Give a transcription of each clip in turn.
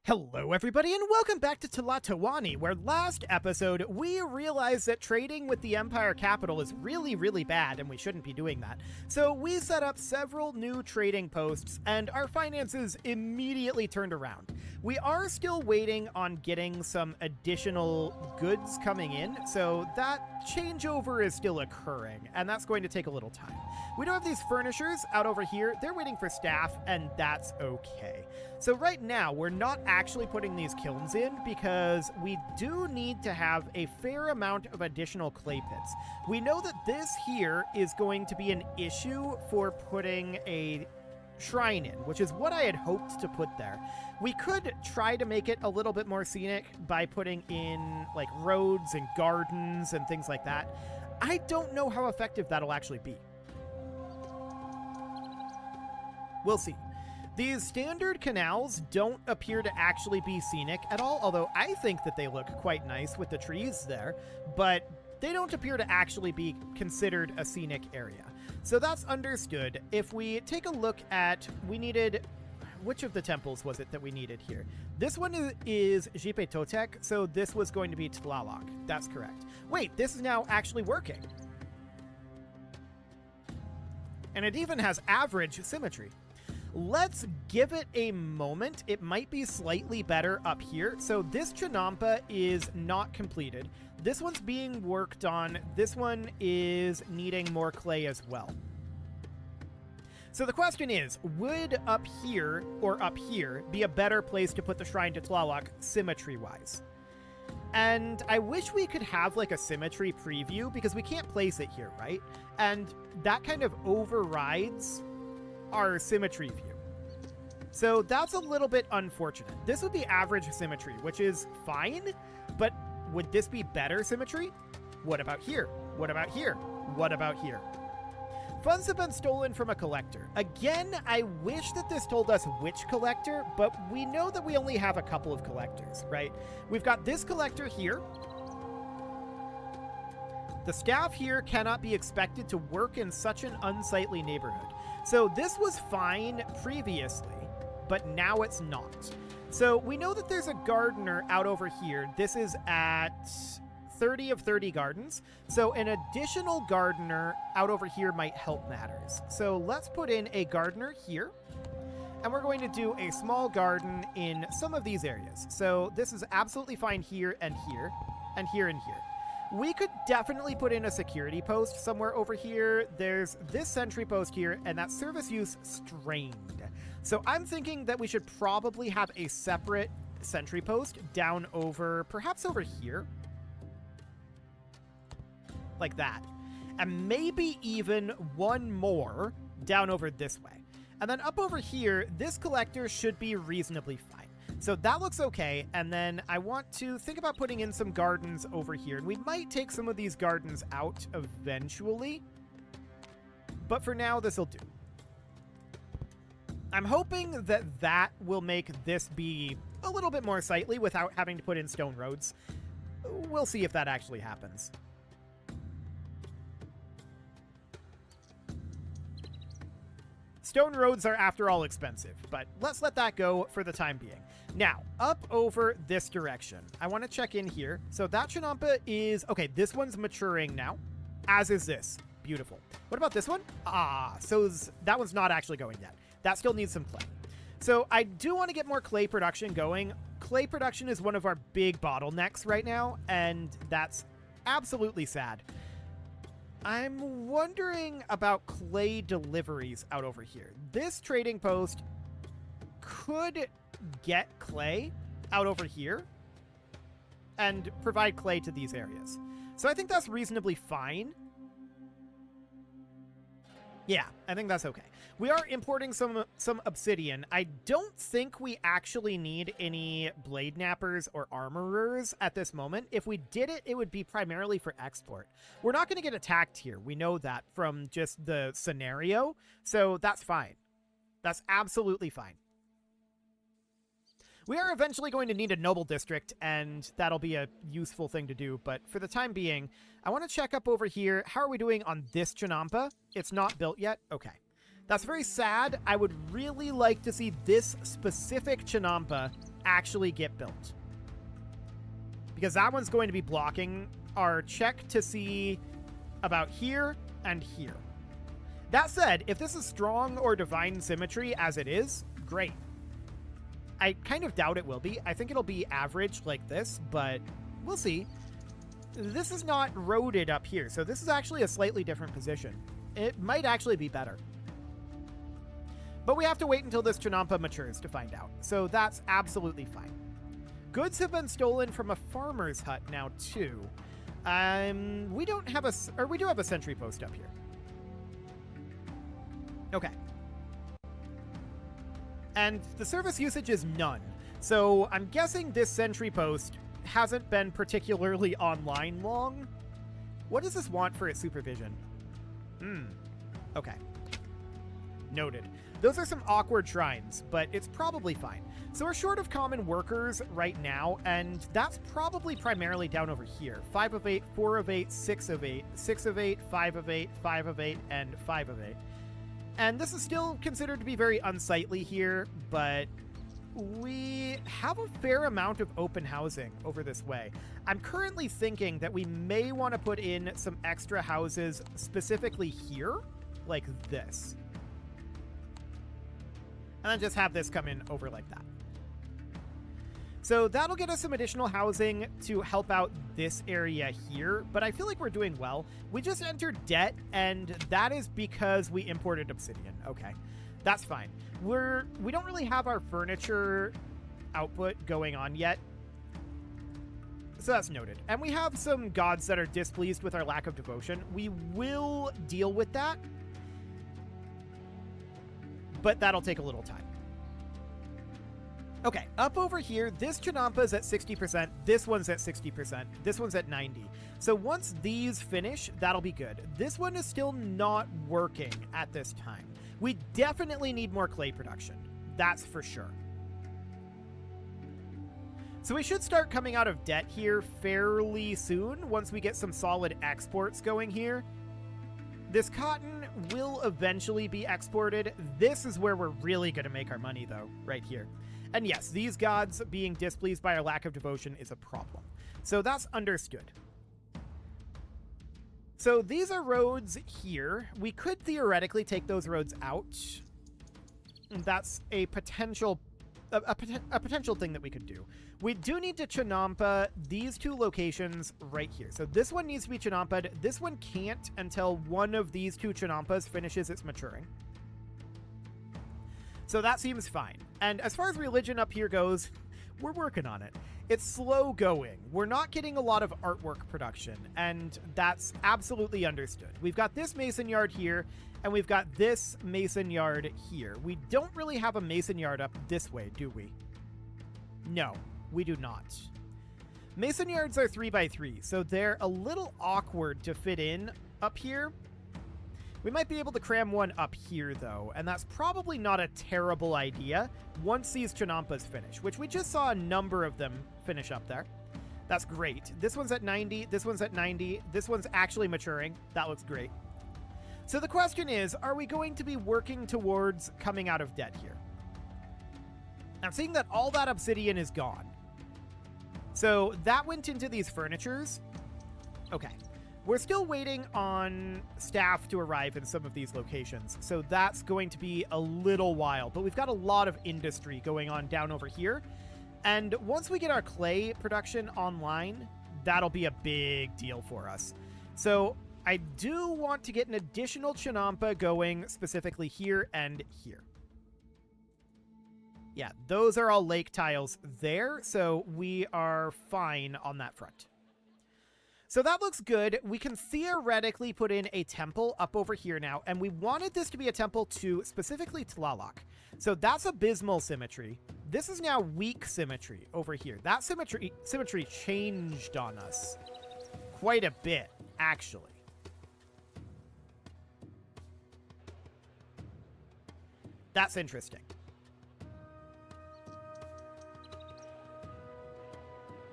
Hello everybody and welcome back to Tlatoani, where last episode we realized that trading with the Empire capital is really bad and we shouldn't be doing that. So we set up several new trading posts and our finances immediately turned around. We are still waiting on getting some additional goods coming in, so that changeover is still occurring and that's going to take a little time. We do have these furnishers out over here. They're waiting for staff and that's okay. So right now we're not actually putting these kilns in because we do need to have a fair amount of additional clay pits. We know that this here is going to be an issue for putting a shrine in, which is what I had hoped to put there. We could try to make it a little bit more scenic by putting in like roads and gardens and things like that. I don't know how effective that'll actually be. We'll see. These standard canals don't appear to actually be scenic at all, although I think that they look quite nice with the trees there, but they don't appear to actually be considered a scenic area. So that's understood. If we take a look at, we needed, which of the temples was it that we needed here? This one is Jipetotec, so this was going to be Tlaloc. That's correct. Wait, this is now actually working. And it even has average symmetry. Let's give it a moment. It might be slightly better up here. So this Chinampa is not completed. This one's being worked on. This one is needing more clay as well. So the question is, would up here or up here be a better place to put the Shrine to Tlaloc symmetry-wise? And I wish we could have like a symmetry preview because we can't place it here, right? And that kind of overrides our symmetry view. So that's a little bit unfortunate. This would be average symmetry, which is fine, but would this be better symmetry? What about here? What about here? What about here? Funds have been stolen from a collector. Again, I wish that this told us which collector, but we know that we only have a couple of collectors, right? We've got this collector here. The staff here cannot be expected to work in such an unsightly neighborhood. So this was fine previously, but now it's not. So we know that there's a gardener out over here. This is at 30 of 30 gardens. So an additional gardener out over here might help matters. So let's put in a gardener here. And we're going to do a small garden in some of these areas. So this is absolutely fine here and here and here and here. We could definitely put in a security post somewhere over here. There's this sentry post here, and that service use strained. So I'm thinking that we should probably have a separate sentry post down over, perhaps over here. Like that. And maybe even one more down over this way. And then up over here, this collector should be reasonably fine. So that looks okay, and then I want to think about putting in some gardens over here. And we might take some of these gardens out eventually, but for now, this will do. I'm hoping that that will make this be a little bit more sightly without having to put in stone roads. We'll see if that actually happens. Stone roads are, after all, expensive, but let's let that go for the time being. Now, up over this direction, I want to check in here. So that Chinampa is, okay, this one's maturing now, as is this. Beautiful. What about this one? So that one's not actually going yet. That still needs some clay. So I do want to get more clay production going. Clay production is one of our big bottlenecks right now, and that's absolutely sad. I'm wondering about clay deliveries out over here. This trading post could get clay out over here and provide clay to these areas. So I think that's reasonably fine. Yeah, I think that's okay. We are importing some obsidian. I don't think we actually need any blade nappers or armorers at this moment. If we did it, it would be primarily for export. We're not going to get attacked here. We know that from just the scenario, so that's fine. That's absolutely fine. We are eventually going to need a noble district, and that'll be a useful thing to do, but for the time being, I want to check up over here. How are we doing on this Chinampa? It's not built yet? Okay. That's very sad. I would really like to see this specific Chinampa actually get built. Because that one's going to be blocking our check to see about here and here. That said, if this is strong or divine symmetry as it is, great. I kind of doubt it will be. I think it'll be average like this, but we'll see. This is not roaded up here, so this is actually a slightly different position. It might actually be better. But we have to wait until this Chinampa matures to find out, so that's absolutely fine. Goods have been stolen from a farmer's hut now, too. We don't have we do have a sentry post up here. Okay. And the service usage is none, so I'm guessing this sentry post hasn't been particularly online long. What does this want for its supervision? Okay. Noted. Those are some awkward shrines, but it's probably fine. So we're short of common workers right now, and that's probably primarily down over here. 5 of 8, 4 of 8, 6 of 8, 6 of 8, 5 of 8, 5 of 8, and 5 of 8. And this is still considered to be very unsightly here, but we have a fair amount of open housing over this way. I'm currently thinking that we may want to put in some extra houses specifically here, like this. And then just have this come in over like that. So that'll get us some additional housing to help out this area here, but I feel like we're doing well. We just entered debt, and that is because we imported obsidian. Okay, that's fine. We don't really have our furniture output going on yet, so that's noted. And we have some gods that are displeased with our lack of devotion. We will deal with that, but that'll take a little time. Okay, up over here, this Chinampa's at 60%, this one's at 60%, this one's at 90%. So once these finish, that'll be good. This one is still not working at this time. We definitely need more clay production. That's for sure. So we should start coming out of debt here fairly soon once we get some solid exports going here. This cotton will eventually be exported. This is where we're really going to make our money, though, right here. And yes, these gods being displeased by our lack of devotion is a problem. So that's understood. So these are roads here. We could theoretically take those roads out. That's a potential thing that we could do. We do need to Chinampa these two locations right here. So this one needs to be Chinampa'd. This one can't until one of these two Chinampas finishes its maturing. So that seems fine. And as far as religion up here goes, we're working on it. It's slow going. We're not getting a lot of artwork production, and that's absolutely understood. We've got this mason yard here, and we've got this mason yard here. We don't really have a mason yard up this way, do we? No, we do not. Mason yards are 3x3, so they're a little awkward to fit in up here. We might be able to cram one up here, though, and that's probably not a terrible idea once these Chinampas finish, which we just saw a number of them finish up there. That's great. This one's at 90, this one's at 90, this one's actually maturing. That looks great. So the question is, are we going to be working towards coming out of debt here? I'm seeing that all that obsidian is gone. So that went into these furnitures. Okay. We're still waiting on staff to arrive in some of these locations, so that's going to be a little while, but we've got a lot of industry going on down over here, and once we get our clay production online, that'll be a big deal for us. So I do want to get an additional Chinampa going specifically here and here. Yeah, those are all lake tiles there, so we are fine on that front. So that looks good. We can theoretically put in a temple up over here now, and we wanted this to be a temple to specifically Tlaloc. So that's abysmal symmetry. This is now weak symmetry over here. That symmetry changed on us quite a bit, actually. That's interesting.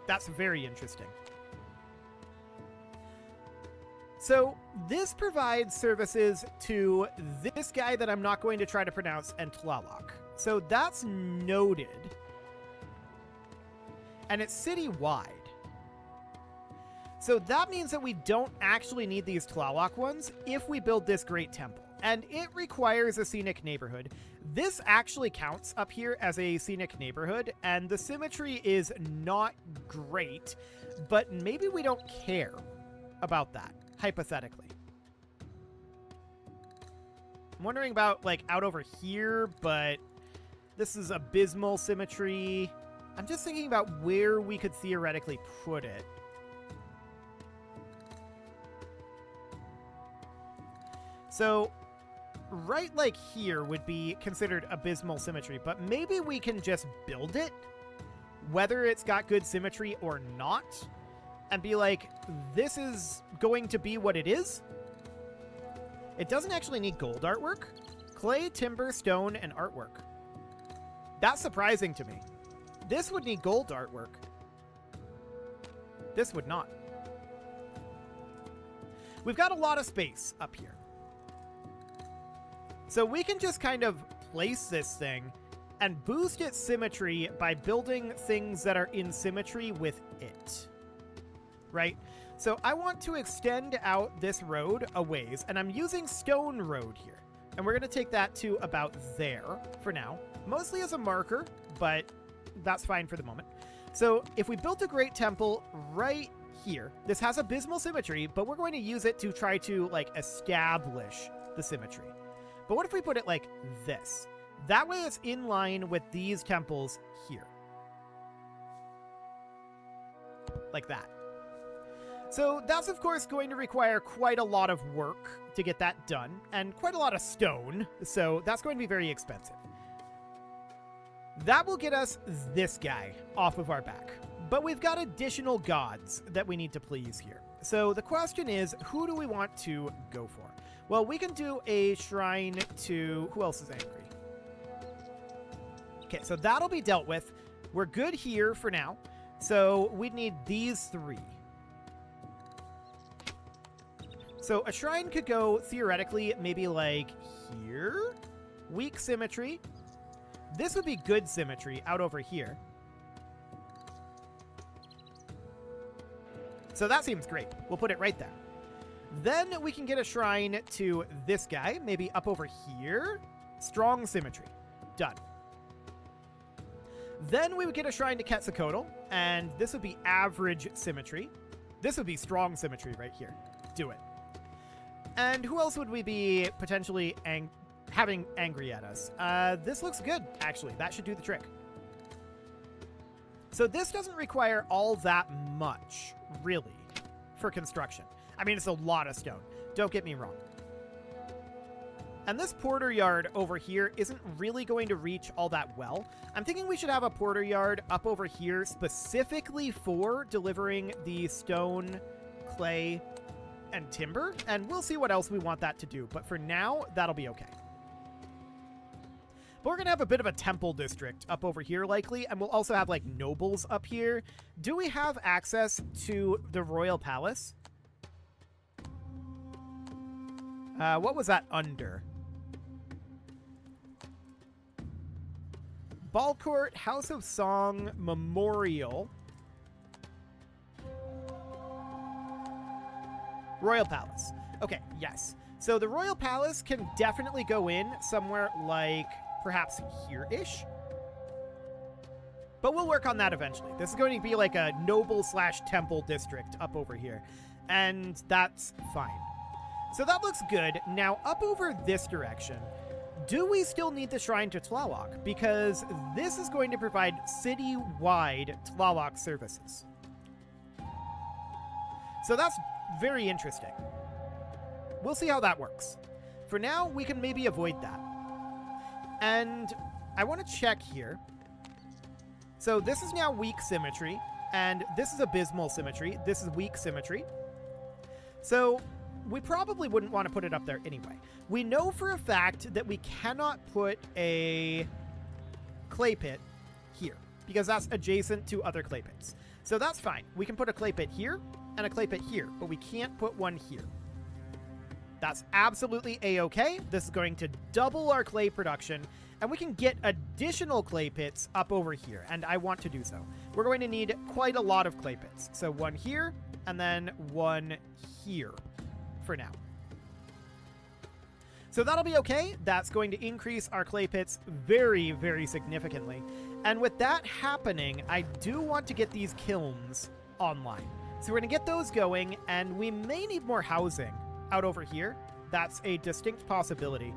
That's very interesting. So this provides services to this guy that I'm not going to try to pronounce and Tlaloc. So that's noted. and it's city-wide. So that means that we don't actually need these Tlaloc ones if we build this great temple. And it requires a scenic neighborhood. This actually counts up here as a scenic neighborhood, and the symmetry is not great, but maybe we don't care about that, hypothetically. I'm wondering about, like, out over here, but this is abysmal symmetry. I'm just thinking about where we could theoretically put it. So, right like here would be considered abysmal symmetry, but maybe we can just build it, whether it's got good symmetry or not, and be like, this is going to be what it is. It doesn't actually need gold artwork. Clay, timber, stone, and artwork. That's surprising to me. This would need gold artwork. This would not. We've got a lot of space up here. So we can just kind of place this thing and boost its symmetry by building things that are in symmetry with it. Right? So I want to extend out this road a ways, and I'm using stone road here. And we're going to take that to about there for now. Mostly as a marker, but that's fine for the moment. So if we built a great temple right here, this has abysmal symmetry, but we're going to use it to try to, like, establish the symmetry. But what if we put it like this? That way it's in line with these temples here. Like that. So that's, of course, going to require quite a lot of work to get that done, and quite a lot of stone, so that's going to be very expensive. That will get us this guy off of our back. But we've got additional gods that we need to please here. So the question is, who do we want to go for? Well, we can do a shrine to... Who else is angry? Okay, so that'll be dealt with. We're good here for now. So we'd need these three. So a shrine could go, theoretically, maybe like here. Weak symmetry. This would be good symmetry out over here. So that seems great. We'll put it right there. Then we can get a shrine to this guy, maybe up over here. Strong symmetry. Done. Then we would get a shrine to Quetzalcoatl, and this would be average symmetry. This would be strong symmetry right here. Do it. And who else would we be potentially having angry at us? This looks good, actually. That should do the trick. So this doesn't require all that much, really, for construction. I mean, it's a lot of stone. Don't get me wrong. And this porter yard over here isn't really going to reach all that well. I'm thinking we should have a porter yard up over here specifically for delivering the stone, clay, and timber. And we'll see what else we want that to do. But for now, that'll be okay. But we're going to have a bit of a temple district up over here, likely. And we'll also have, like, nobles up here. Do we have access to the royal palace? What was that under? Ball Court, House of Song, Memorial. Royal Palace. Okay, yes. So the Royal Palace can definitely go in somewhere like perhaps here-ish. But we'll work on that eventually. This is going to be like a noble/temple district up over here. And that's fine. So that looks good. Now, up over this direction, do we still need the shrine to Tlaloc? Because this is going to provide city-wide Tlaloc services. So that's very interesting. We'll see how that works. For now, we can maybe avoid that. And I want to check here. So this is now weak symmetry, and this is abysmal symmetry. This is weak symmetry. So we probably wouldn't want to put it up there anyway. We know for a fact that we cannot put a clay pit here because that's adjacent to other clay pits. So that's fine. We can put a clay pit here and a clay pit here, but we can't put one here. That's absolutely a-okay. This is going to double our clay production, And we can get additional clay pits up over here, and I want to do so. We're going to need quite a lot of clay pits. So one here, and then one here for now. So that'll be okay. That's going to increase our clay pits very, very significantly. And with that happening, I do want to get these kilns online. So we're going to get those going, and we may need more housing out over here. That's a distinct possibility.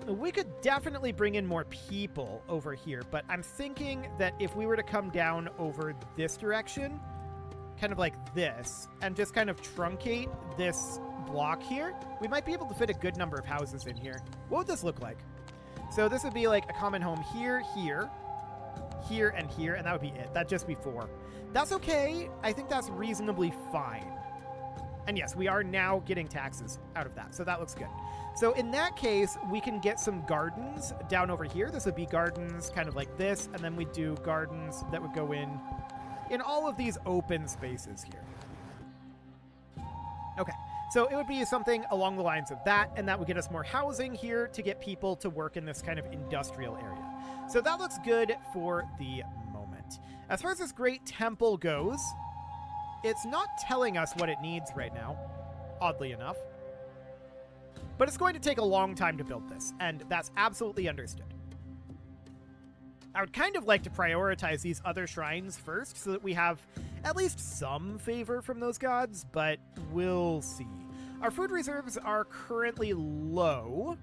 We could definitely bring in more people over here, but I'm thinking that if we were to come down over this direction, kind of like this, and just kind of truncate this block here, we might be able to fit a good number of houses in here. What would this look like? So this would be like a common home here, here, here, and here, and that would be it. That'd just be 4. That's okay. I think that's reasonably fine. And yes, we are now getting taxes out of that, so that looks good. So in that case, we can get some gardens down over here. This would be gardens kind of like this, and then we do gardens that would go in all of these open spaces here. Okay, so it would be something along the lines of that, and that would get us more housing here to get people to work in this kind of industrial area. So that looks good for the moment. As far as this great temple goes, it's not telling us what it needs right now, oddly enough. But it's going to take a long time to build this, and that's absolutely understood. I would kind of like to prioritize these other shrines first so that we have at least some favor from those gods, but we'll see. Our food reserves are currently low,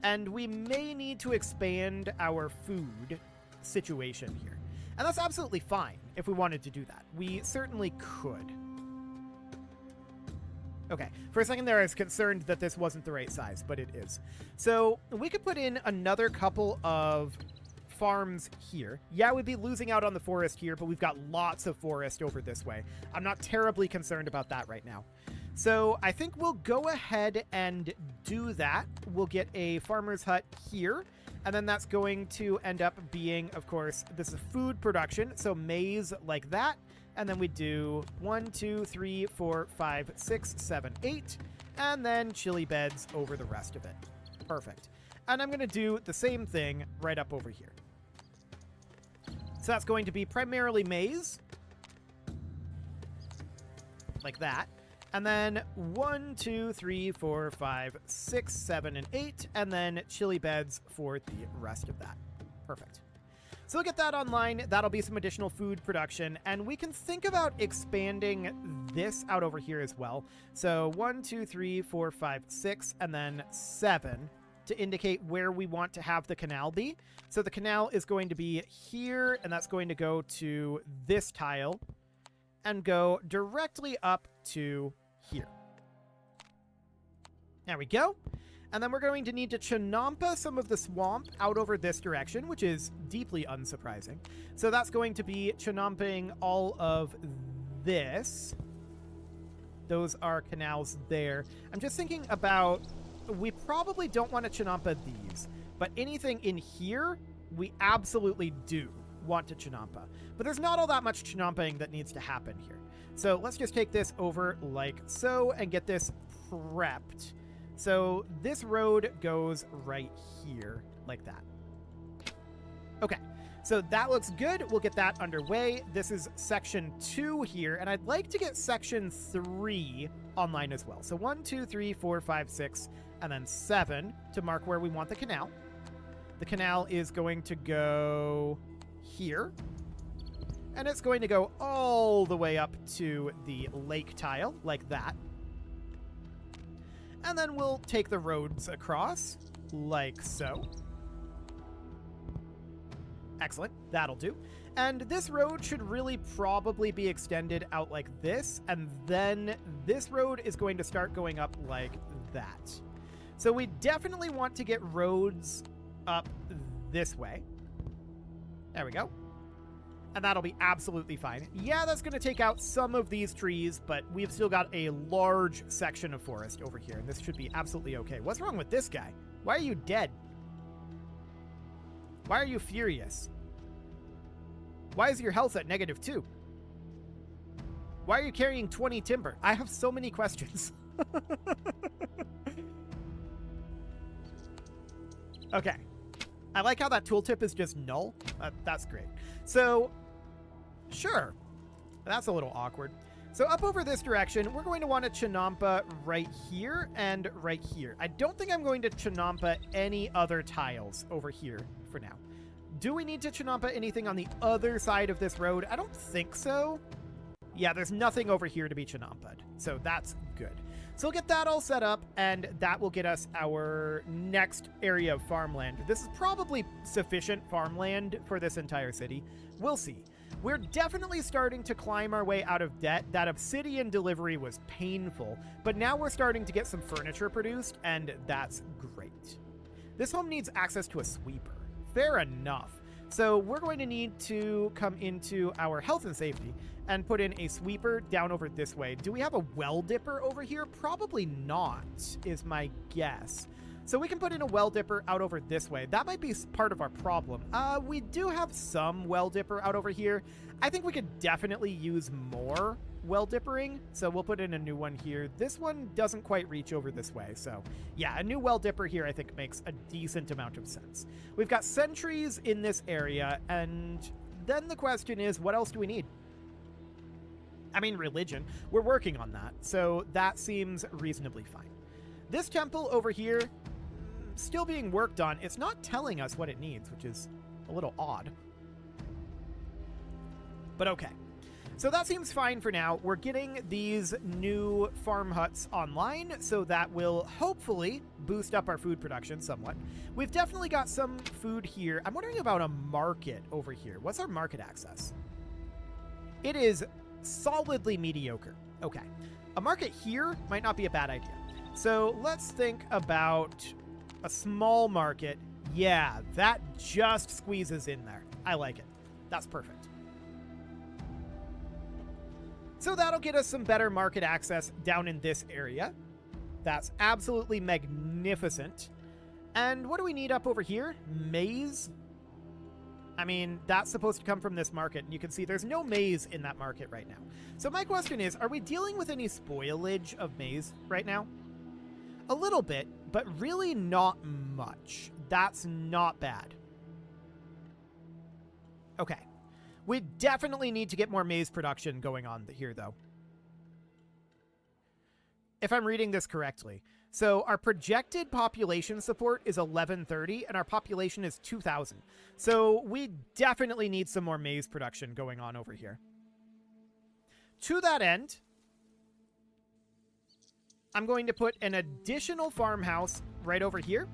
and we may need to expand our food situation here. And that's absolutely fine if we wanted to do that. We certainly could. Okay, for a second there I was concerned that this wasn't the right size, but it is. So we could put in another couple of farms here. Yeah, we'd be losing out on the forest here, but we've got lots of forest over this way. I'm not terribly concerned about that right now. So I think we'll go ahead and do that. We'll get a farmer's hut here, and then that's going to end up being, of course, this is food production, so maize like that. And then we do 1, 2, 3, 4, 5, 6, 7, 8, and then chili beds over the rest of it. Perfect. And I'm going to do the same thing right up over here. So that's going to be primarily maize, like that. And then 1, 2, 3, 4, 5, 6, 7, and 8, and then chili beds for the rest of that. Perfect. So we'll get that online. That'll be some additional food production, and we can think about expanding this out over here as well. So 1, 2, 3, 4, 5, 6, and then 7 to indicate where we want to have the canal be. So the canal is going to be here, and that's going to go to this tile and go directly up to here. There we go. And then we're going to need to chinampa some of the swamp out over this direction, which is deeply unsurprising. So that's going to be chinamping all of this. Those are canals there. I'm just thinking about, we probably don't want to chinampa these, but anything in here, we absolutely do want to chinampa. But there's not all that much chinampaing that needs to happen here. So let's just take this over like so and get this prepped. So this road goes right here, like that. Okay, so that looks good. We'll get that underway. This is section 2 here, and I'd like to get section 3 online as well. So 1, 2, 3, 4, 5, 6, and then 7 to mark where we want the canal. The canal is going to go here, and it's going to go all the way up to the lake tile, like that. And then we'll take the roads across, like so. Excellent, that'll do. And this road should really probably be extended out like this, and then this road is going to start going up like that. So we definitely want to get roads up this way. There we go. And that'll be absolutely fine. Yeah, that's going to take out some of these trees, but we've still got a large section of forest over here, and this should be absolutely okay. What's wrong with this guy? Why are you dead? Why are you furious? Why is your health at -2? Why are you carrying 20 timber? I have so many questions. Okay. I like how that tooltip is just null. That's great. So, sure. That's a little awkward. So up over this direction, we're going to want a Chinampa right here and right here. I don't think I'm going to Chinampa any other tiles over here for now. Do we need to Chinampa anything on the other side of this road? I don't think so. Yeah, there's nothing over here to be Chinampa'd, so that's good. So we'll get that all set up, and that will get us our next area of farmland. This is probably sufficient farmland for this entire city. We'll see. We're definitely starting to climb our way out of debt. That obsidian delivery was painful, but now we're starting to get some furniture produced, and that's great. This home needs access to a sweeper. Fair enough. So we're going to need to come into our health and safety and put in a sweeper down over this way. Do we have a well dipper over here? Probably not, is my guess. So we can put in a well dipper out over this way. That might be part of our problem. We do have some well dipper out over here. I think we could definitely use more well dippering. So we'll put in a new one here. This one doesn't quite reach over this way. So yeah, a new well dipper here I think makes a decent amount of sense. We've got sentries in this area. And then the question is, what else do we need? I mean, religion. We're working on that. So that seems reasonably fine. This temple over here, still being worked on. It's not telling us what it needs, which is a little odd. But okay. So that seems fine for now. We're getting these new farm huts online, so that will hopefully boost up our food production somewhat. We've definitely got some food here. I'm wondering about a market over here. What's our market access? It is solidly mediocre. Okay. A market here might not be a bad idea. So let's think about a small market. Yeah, that just squeezes in there. I like it. That's perfect. So that'll get us some better market access down in this area. That's absolutely magnificent. And what do we need up over here? Maize? I mean, that's supposed to come from this market, and you can see there's no maize in that market right now. So my question is, are we dealing with any spoilage of maize right now? A little bit, but really not much. That's not bad. Okay. We definitely need to get more maize production going on here, though. If I'm reading this correctly. So our projected population support is 1130, and our population is 2,000. So we definitely need some more maize production going on over here. To that end, I'm going to put an additional farmhouse right over here.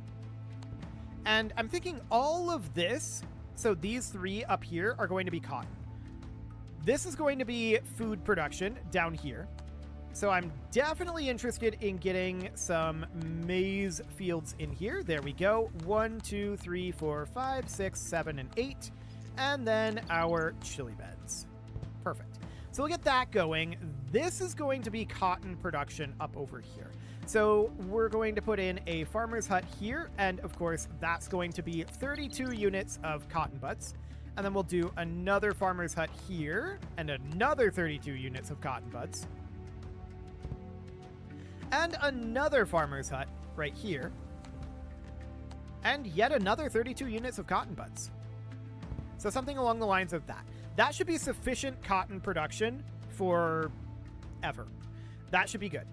And I'm thinking all of this, so these three up here are going to be cotton. This is going to be food production down here. So I'm definitely interested in getting some maize fields in here. There we go. 1, 2, 3, 4, 5, 6, 7, and 8. And then our chili beds. Perfect. So we'll get that going. This is going to be cotton production up over here. So we're going to put in a farmer's hut here. And of course, that's going to be 32 units of cotton buds. And then we'll do another farmer's hut here and another 32 units of cotton buds. And another farmer's hut right here. And yet another 32 units of cotton buds. So something along the lines of that. That should be sufficient cotton production for ever. That should be good.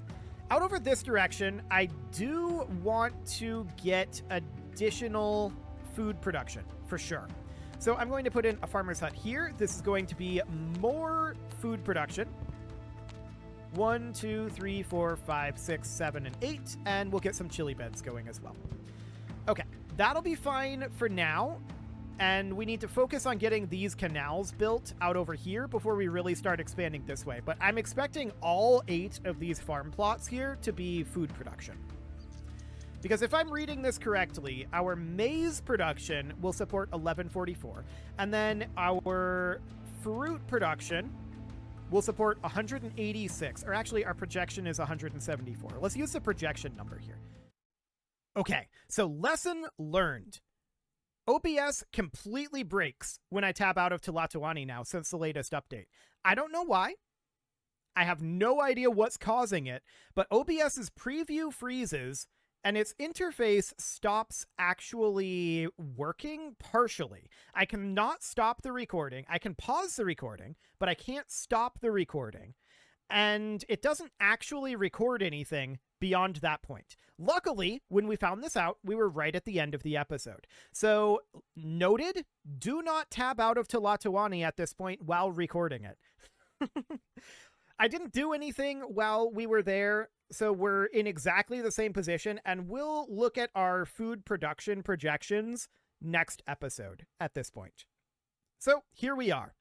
Out over this direction, I do want to get additional food production for sure. So I'm going to put in a farmer's hut here. This is going to be more food production. 1, 2, 3, 4, 5, 6, 7, and 8. And we'll get some chili beds going as well. Okay, that'll be fine for now. And we need to focus on getting these canals built out over here before we really start expanding this way. But I'm expecting all 8 of these farm plots here to be food production. Because if I'm reading this correctly, our maize production will support 1144. And then our fruit production will support 186. Or actually, our projection is 174. Let's use the projection number here. Okay, so lesson learned. OBS completely breaks when I tab out of Tlatoani now since the latest update. I don't know why. I have no idea what's causing it, but OBS's preview freezes and its interface stops actually working partially. I cannot stop the recording. I can pause the recording, but I can't stop the recording. And it doesn't actually record anything beyond that point. Luckily, when we found this out, we were right at the end of the episode. So, noted, do not tab out of Tlatoani at this point while recording it. I didn't do anything while we were there, so we're in exactly the same position, and we'll look at our food production projections next episode at this point. So, here we are.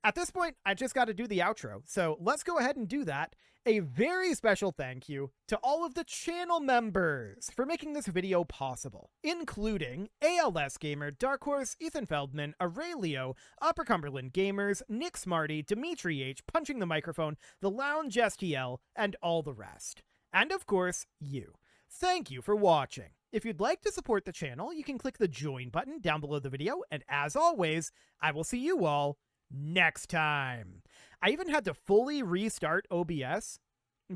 At this point, I just got to do the outro, so let's go ahead and do that. A very special thank you to all of the channel members for making this video possible, including ALS Gamer, Dark Horse, Ethan Feldman, Aurelio, Upper Cumberland Gamers, Nick Smarty, Dimitri H, Punching the Microphone, The Lounge STL, and all the rest. And of course, you. Thank you for watching. If you'd like to support the channel, you can click the join button down below the video, and as always, I will see you all next time. I even had to fully restart OBS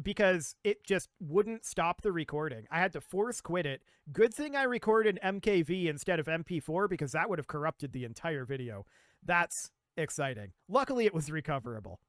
because it just wouldn't stop the recording. I had to force quit it. Good thing I recorded MKV instead of MP4 because that would have corrupted the entire video. That's exciting. Luckily, it was recoverable.